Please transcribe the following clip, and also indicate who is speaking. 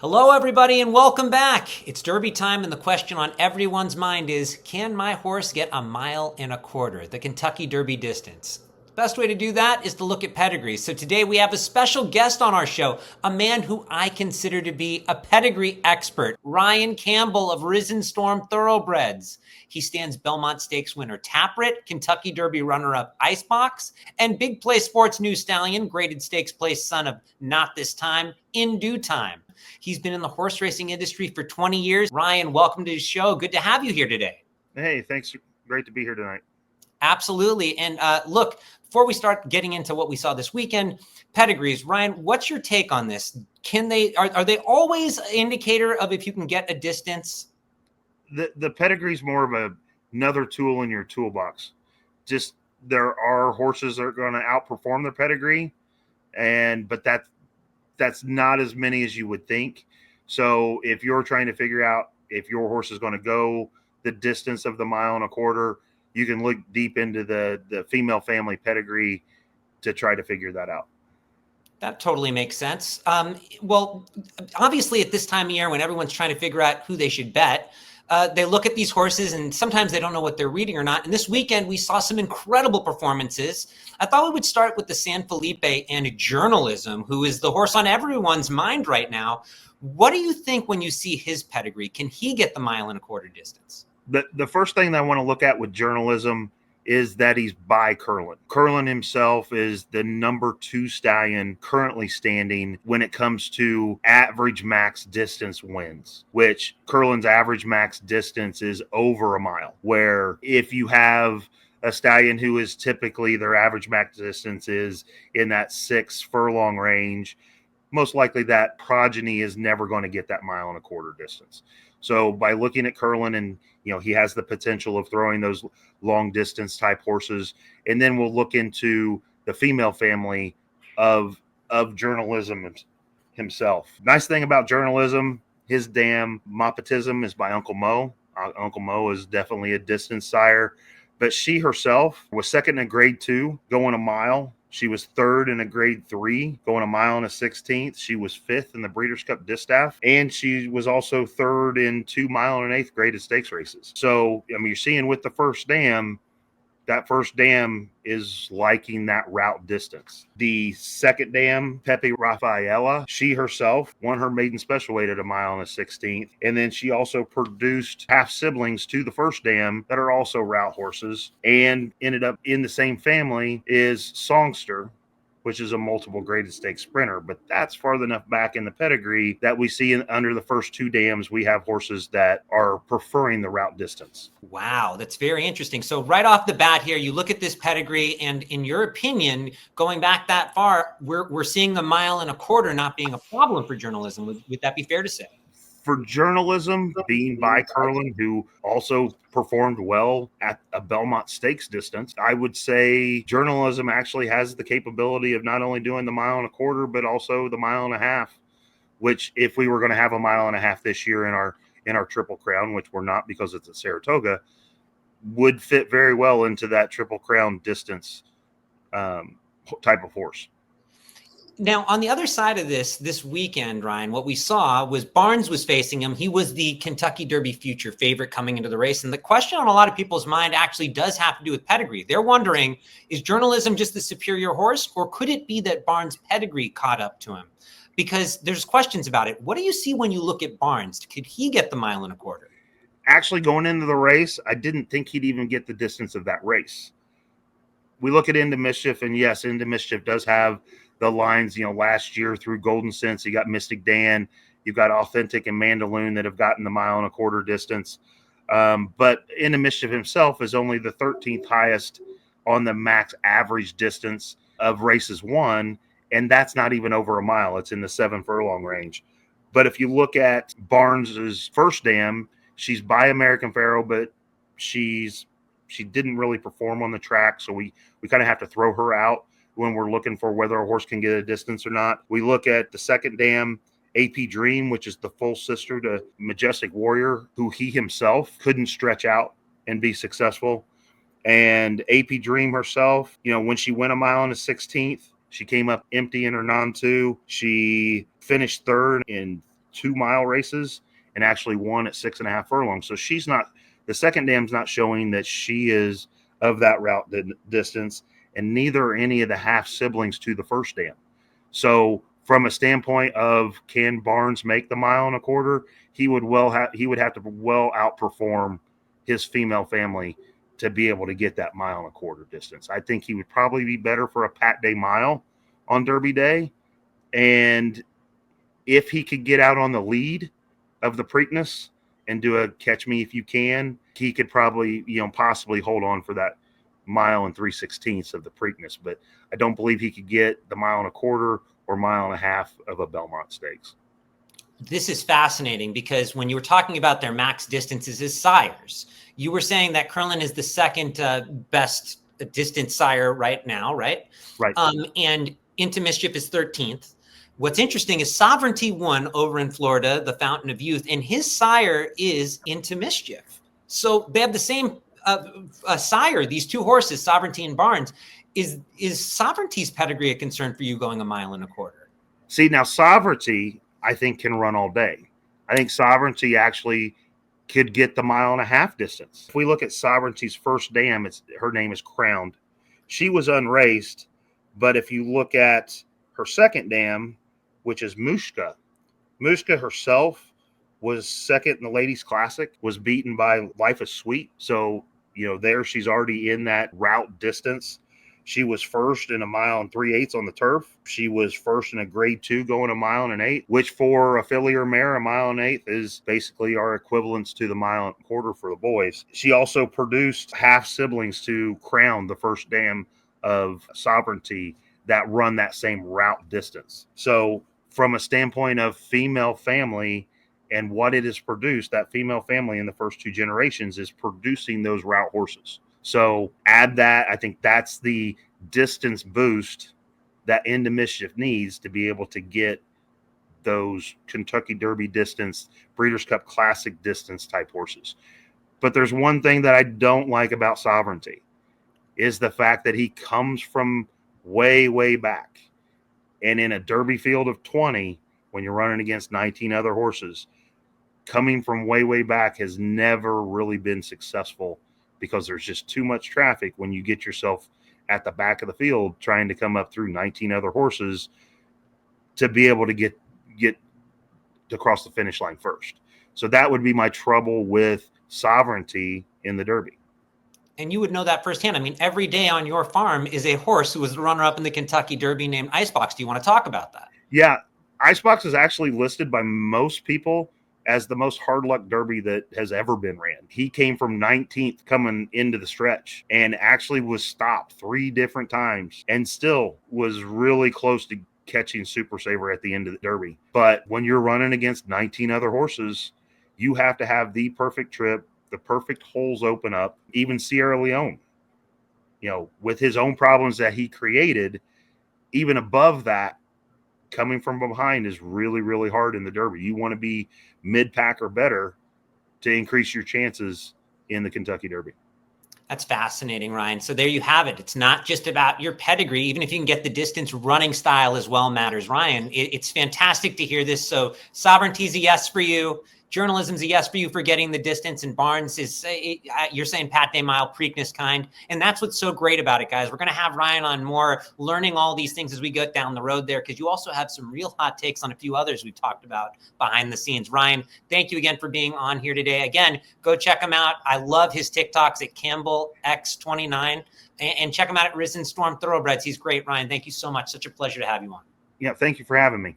Speaker 1: Hello, everybody, and welcome back. It's Derby time, and the question on everyone's mind is, can my horse get a mile and a quarter, the Kentucky Derby distance? The best way to do that is to look at pedigrees. So today we have a special guest on our show, a man who I consider to be a pedigree expert, Ryan Campbell of RisenStorm Thoroughbreds. He stands Belmont Stakes winner Taprit, Kentucky Derby runner-up Icebox, and Big Play Sports New Stallion, graded stakes place son of Not This Time, In Due Time. He's been in the horse racing industry for 20 years. Ryan, welcome to the show. Good to have you here today.
Speaker 2: Hey, thanks. Great to be here tonight.
Speaker 1: Absolutely. And look, before we start getting into what we saw this weekend, pedigrees, Ryan, what's your take on this? Are they always an indicator of if you can get a distance?
Speaker 2: The pedigree is more of another tool in your toolbox. Just there are horses that are going to outperform their pedigree, but that's not as many as you would think. So if you're trying to figure out if your horse is going to go the distance of the mile and a quarter, you can look deep into the female family pedigree to try to figure that out.
Speaker 1: That totally makes sense. Well, obviously at this time of year when everyone's trying to figure out who they should bet, they look at these horses and sometimes they don't know what they're reading or not. And this weekend, we saw some incredible performances. I thought we would start with the San Felipe and Journalism, who is the horse on everyone's mind right now. What do you think when you see his pedigree? Can he get the mile and a quarter distance?
Speaker 2: The first thing that I want to look at with Journalism is that he's by Curlin. Curlin himself is the number 2 stallion currently standing when it comes to average max distance wins, which Curlin's average max distance is over a mile, where if you have a stallion who is typically their average max distance is in that 6 furlong range, most likely that progeny is never going to get that mile and a quarter distance. So by looking at Curlin, and he has the potential of throwing those long distance type horses, and then we'll look into the female family of Journalism himself. Nice thing about Journalism, his dam Mopatism is by Uncle Mo. Uncle Mo is definitely a distance sire, but she herself was second in grade 2 going a mile. She was third in a grade 3, going a mile and a 16th. She was fifth in the Breeders' Cup Distaff, and she was also third in 2 mile and an 1/8 graded stakes races. So, you're seeing with the first dam, that first dam is liking that route distance. The second dam, Pepe Rafaela, she herself won her maiden special weight at a mile and a 16th. And then she also produced half siblings to the first dam that are also route horses, and ended up in the same family is Songster, which is a multiple graded stakes sprinter. But that's farther enough back in the pedigree that we see under the first 2 dams, we have horses that are preferring the route distance.
Speaker 1: Wow, that's very interesting. So right off the bat here, you look at this pedigree, and in your opinion, going back that far, we're seeing the mile and a quarter not being a problem for Journalism. Would that be fair to say?
Speaker 2: For Journalism, being by Curlin, who also performed well at a Belmont Stakes distance, I would say Journalism actually has the capability of not only doing the mile and a quarter, but also the mile and a half, which if we were going to have a mile and a half this year in our Triple Crown, which we're not because it's at Saratoga, would fit very well into that Triple Crown distance type of horse.
Speaker 1: Now, on the other side of this weekend, Ryan, what we saw was Barnes was facing him. He was the Kentucky Derby future favorite coming into the race. And the question on a lot of people's mind actually does have to do with pedigree. They're wondering, is Journalism just the superior horse, or could it be that Barnes' pedigree caught up to him? Because there's questions about it. What do you see when you look at Barnes? Could he get the mile and a quarter?
Speaker 2: Actually, going into the race, I didn't think he'd even get the distance of that race. We look at Into Mischief, and yes, Into Mischief does have the lines, last year through Golden Sense, you got Mystic Dan, you've got Authentic and Mandaloon that have gotten the mile and a quarter distance. But Into Mischief himself is only the 13th highest on the max average distance of races won, and that's not even over a mile. It's in the 7 furlong range. But if you look at Barnes's first dam, she's by American Pharoah, but she didn't really perform on the track, so we kind of have to throw her out when we're looking for whether a horse can get a distance or not. We look at the second dam, AP Dream, which is the full sister to Majestic Warrior, who he himself couldn't stretch out and be successful. And AP Dream herself, when she went a mile and a 16th, she came up empty in her non-2. She finished third in 2-mile races and actually won at 6.5 furlongs. So she's not, the second dam's not showing that she is of that route distance, and neither are any of the half siblings to the first dam. So from a standpoint of can Barnes make the 1.25 miles, he would have to well outperform his female family to be able to get that 1.25 mile distance. I think he would probably be better for a Pat Day mile on Derby Day. And if he could get out on the lead of the Preakness and do a catch me if you can, he could probably, possibly hold on for that 1 3/16 of the Preakness. But I don't believe he could get the 1.25 miles or 1.5 miles of a Belmont Stakes.
Speaker 1: This is fascinating because when you were talking about their max distances as sires, you were saying that Curlin is the second best distance sire right now, right?
Speaker 2: Right.
Speaker 1: And Into Mischief is 13th. What's interesting is Sovereignty won over in Florida, the Fountain of Youth, and his sire is Into Mischief. So they have the same sire, these two horses, Sovereignty and Barnes. Is Sovereignty's pedigree a concern for you going 1.25 miles?
Speaker 2: See, now Sovereignty, I think, can run all day. I think Sovereignty actually could get the 1.5 mile distance. If we look at Sovereignty's first dam, her name is Crowned. She was unraced, but if you look at her second dam, which is Mushka herself was second in the Ladies Classic, was beaten by Life is Sweet. So, there she's already in that route distance. She was first in 1 3/8 on the turf. She was first in a grade 2 going 1 1/8 miles, which for a filly or mare, 1 1/8 miles is basically our equivalence to the 1.25 miles for the boys. She also produced half siblings to Crown, the first dam of Sovereignty, that run that same route distance. So from a standpoint of female family and what it has produced, that female family in the first 2 generations is producing those route horses. So add that. I think that's the distance boost that Into Mischief needs to be able to get those Kentucky Derby distance, Breeders' Cup Classic distance type horses. But there's one thing that I don't like about Sovereignty is the fact that he comes from way, way back. And in a Derby field of 20, when you're running against 19 other horses, coming from way, way back has never really been successful because there's just too much traffic when you get yourself at the back of the field trying to come up through 19 other horses to be able to get across the finish line first. So that would be my trouble with Sovereignty in the Derby.
Speaker 1: And you would know that firsthand. I mean, every day on your farm is a horse who was the runner-up in the Kentucky Derby named Icebox. Do you want to talk about that?
Speaker 2: Yeah, Icebox is actually listed by most people as the most hard luck Derby that has ever been ran. He came from 19th coming into the stretch and actually was stopped 3 different times and still was really close to catching Super Saver at the end of the Derby. But when you're running against 19 other horses, you have to have the perfect trip, the perfect holes open up. Even Sierra Leone, with his own problems that he created, even above that, coming from behind is really, really hard in the Derby. You want to be mid-pack or better to increase your chances in the Kentucky Derby.
Speaker 1: That's fascinating, Ryan. So there you have it. It's not just about your pedigree. Even if you can get the distance, running style as well matters. Ryan, it's fantastic to hear this. So Sovereignty's a yes for you. Journalism's a yes for you for getting the distance, and Barnes is, you're saying Pat Day Mile, Preakness kind. And that's what's so great about it, guys. We're going to have Ryan on more, learning all these things as we go down the road there, because you also have some real hot takes on a few others we've talked about behind the scenes. Ryan, thank you again for being on here today. Again, go check him out. I love his TikToks at Campbell X29, and check him out at RisenStorm Thoroughbreds. He's great, Ryan. Thank you so much. Such a pleasure to have you on.
Speaker 2: Yeah, thank you for having me.